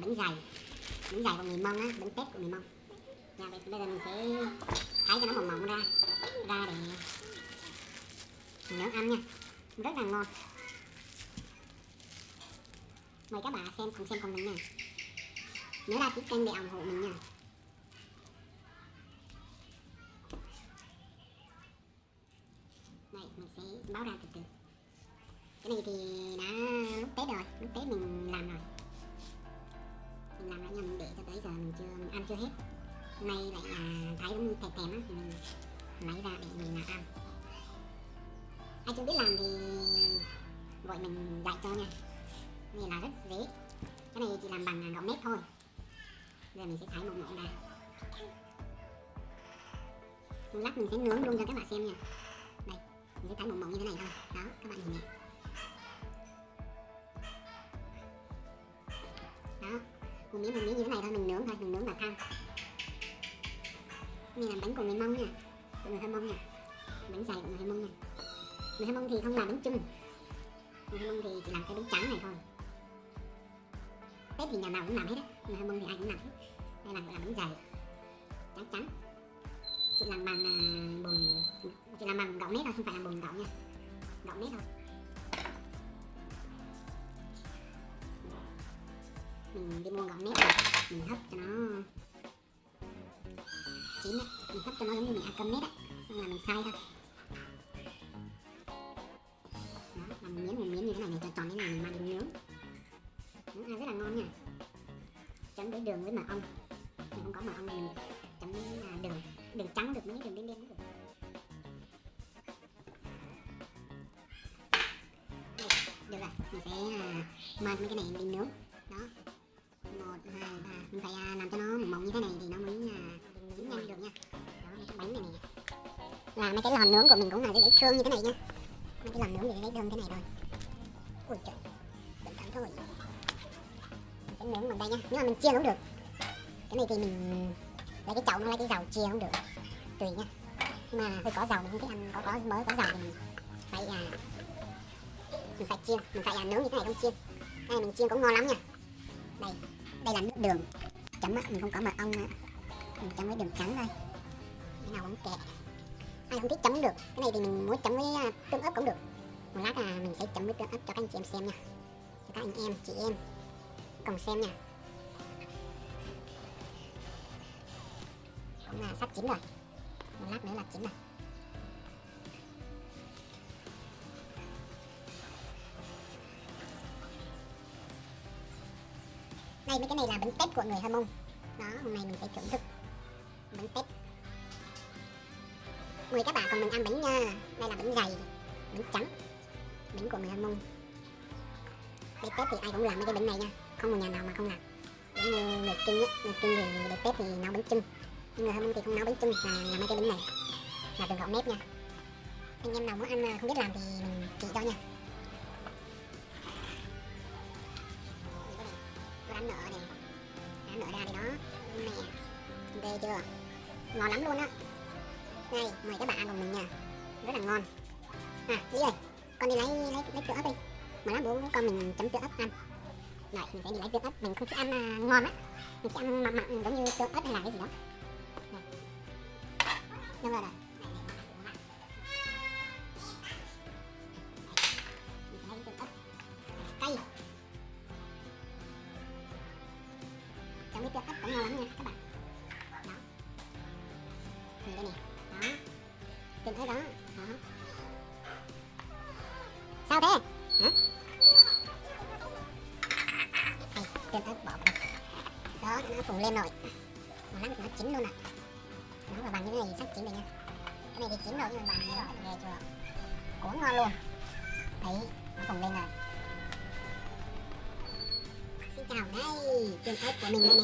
bánh dày của người Mông á, bánh tét của người Mông. Nha, bây giờ mình sẽ thái cho nó mỏng mỏng ra để mình nướng ăn nha, rất là ngon. Mời các bạn xem cùng mình nha. Nhớ đăng ký kênh để ủng hộ mình nha. Đây, mình sẽ báo ra từ từ. Cái này thì đã lúc Tết rồi, lúc Tết mình làm rồi. Mình làm rồi nhưng mình để cho tới giờ mình ăn chưa hết. Hôm nay lại là thấy cũng thèm thèm á thì mình lấy ra để mình ăn. Ai chưa biết làm thì gọi mình dạy cho nha. Cái này là rất dễ. Cái này chỉ làm bằng gạo nếp thôi. Giờ mình sẽ thái mỏng ra. Lát mình sẽ nướng luôn cho các bạn xem nha. Đây, mình sẽ thái mỏng như thế này thôi. Đó, các bạn nhìn này. Đó, một miếng như thế này thôi, mình nướng vào than. Đây là bánh của người Mông nha, của người Hơ Mông nha, bánh dày của người Hơ Mông nha. Người Hơ Mông thì không làm bánh chưng, người Hơ Mông thì chỉ làm cái bánh trắng này thôi. Tết thì nhà nào cũng làm hết á, người Hơ Mông thì ai cũng làm hết. Đây là gọi là bánh dày trắng, chỉ làm bằng gạo nếp thôi, không phải là bột gạo nha, gạo nếp thôi. Mình đi mua gạo nếp rồi, mình hấp cho nó chín đấy, mình hấp cho nó giống như mình ăn cơm nếp á, xong là mình xay thôi. Đó, làm một miếng như thế này tròn thế này mình mang đi nướng. Nướng ăn rất là ngon nha. Chấm với đường với mật ong. Mình không có mật ong thì mình chấm với đường trắng được, mấy đường đen đen cũng được. Đây, được rồi, mình sẽ mang mấy cái này đi nướng. Đó, 1, 2, 3, mình phải làm cho nó mỏng như thế này thì nó mới chín nhanh được nha. Đó, mấy cái bánh này là mấy cái lò nướng của mình cũng là dễ thương như thế này nha. Mấy cái lò nướng thì dễ thơm thế này thôi. Ui trời, cẩn thận thôi. Mình sẽ nướng bằng đây nha, nếu mà mình chiên cũng được. Cái này thì mình lấy cái chậu nó lấy cái dầu chiên cũng được, tùy nha. Nhưng mà hơi có dầu mình không thích ăn, có mới có dầu thì mình phải chiên, mình phải nướng như thế này không chiên. Đây mình chiên cũng ngon lắm nha. Đây là nước đường chấm á, mình không có mật ong nữa, mình chấm với đường trắng thôi. Cái nào cũng kệ, ai không thích chấm được. Cái này thì mình muốn chấm với tương ớt cũng được. Một lát mình sẽ chấm với tương ớt cho các anh chị em xem nha, cho các anh em chị em cùng xem nha. Cũng là sắp chín rồi, một lát nữa là chín rồi. Đây, mấy cái này là bánh tét của người Hơ Mông. Đó, hôm nay mình sẽ thưởng thức bánh tét. Mời các bạn cùng mình ăn bánh nha. Đây là bánh dày, bánh trắng, bánh của người Hơ Mông. Đây Tết thì ai cũng làm mấy cái bánh này nha, không một nhà nào mà không làm. Giống như người Kinh á, người Kinh thì để Tết thì nấu bánh chưng, nhưng người Hơ Mông thì không nấu bánh chưng, là làm mấy cái bánh này là từ gạo nếp nha. Anh em nào muốn ăn không biết làm thì mình chỉ cho nha. Đánh nợ này, đánh nợ ra đây đó, nè, ghê chưa, ngon lắm luôn á. Đây, mời các bạn ăn cùng mình nha, rất là ngon. Lý ơi, con đi lấy tương ớt đi, mà lát bố con mình chấm tương ớt ăn. Rồi, mình sẽ đi lấy tương ớt, mình không thích ăn ngon á, mình sẽ ăn mặn mặn giống như tương ớt hay là cái gì đó. Đâu rồi. Mình sẽ lấy tương ớt cay. Chấm với tương ớt cũng ngon lắm nha các bạn. Đó, nhìn đây nè, đó, tương ớt đó, đó. Sao thế? Hả? Đây, tương ớt bỏ vào đây. Đó, nó phủ lên rồi. Một lát nó chín luôn ạ. Nó và bằng như thế này sắp chín rồi nha. Cái này thì chín rồi nhưng mà bằng như đó ghê chưa? Quá ngon luôn. Đấy, nó phủ lên rồi. Xin chào đây, tương ớt của mình đây nè.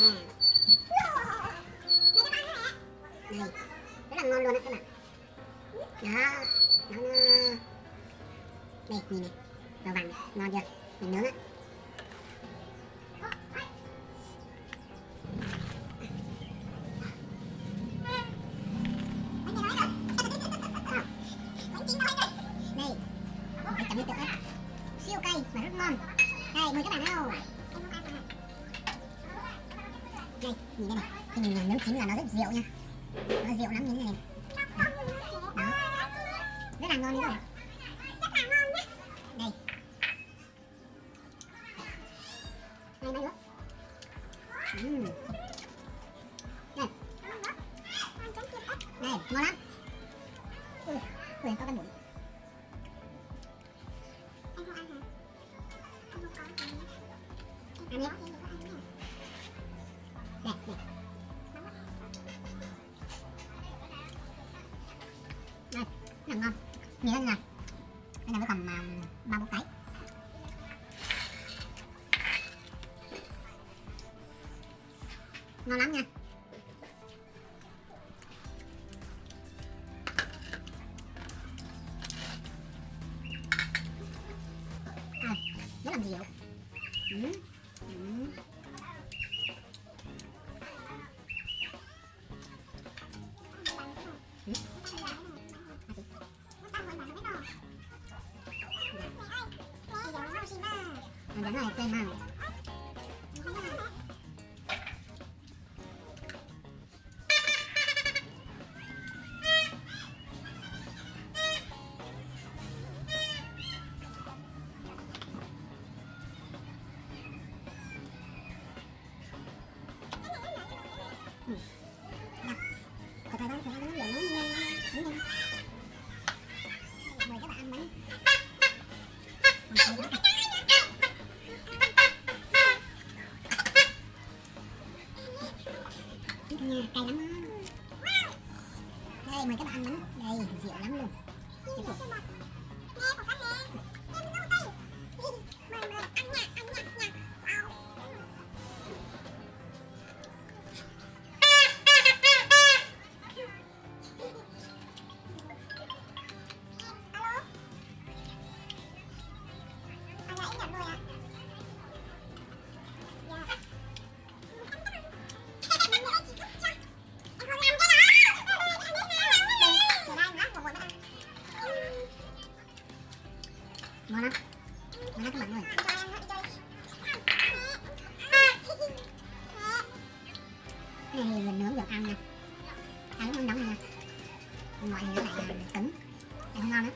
Đây, rất là ngon luôn á các bạn. Đó, nó đây, nhìn này, màu vàng ngon chưa? Mình nướng á. Đây, mình sẽ chấm với tương ớt siêu cay mà rất ngon. Đây, mời các bạn nào. Đây, nhìn đây này, khi mình nướng chín là nó rất dịu nha, nó dịu lắm như thế này. Đó, rất là ngon luôn. Rất là ngon nhé. Đây, đây nữa. Đây, đây, ngon lắm. Ui, có cái bụng. Anh không ăn hả? Anh không có ăn. Ăn đi. Đây, đây. Đây, rất là ngon. Nhìn lên nè. Đây là cái phần ba bốn cái. Ngon lắm nha. Rất là dịu. Đúng rồi, tên mà. Thật ra đó, nó giờ nó mời các bạn ăn bánh. Nha, cay lắm á. Đây, mời các bạn ăn bánh. Đây, dịu lắm luôn. Ngon lắm. Ngon lắm các bạn ơi. Cái này thì mình nướng được ăn nè. Ăn nó nóng này nè. Ngoài thì nó lại cứng. Ăn ngon lắm.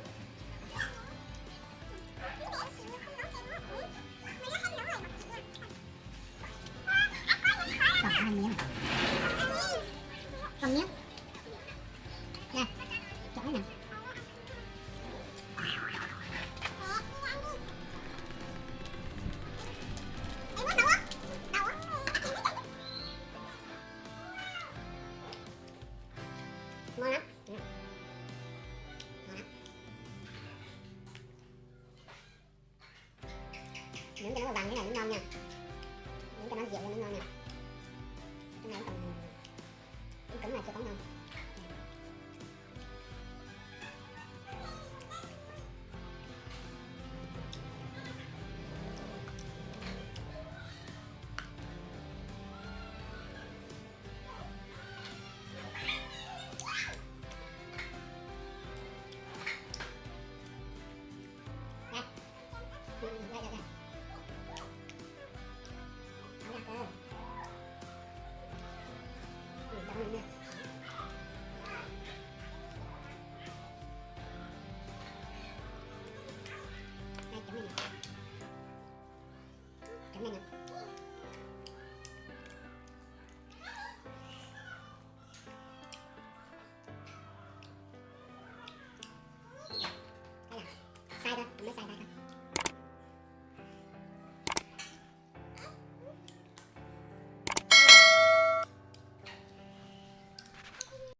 Còn ăn miếng.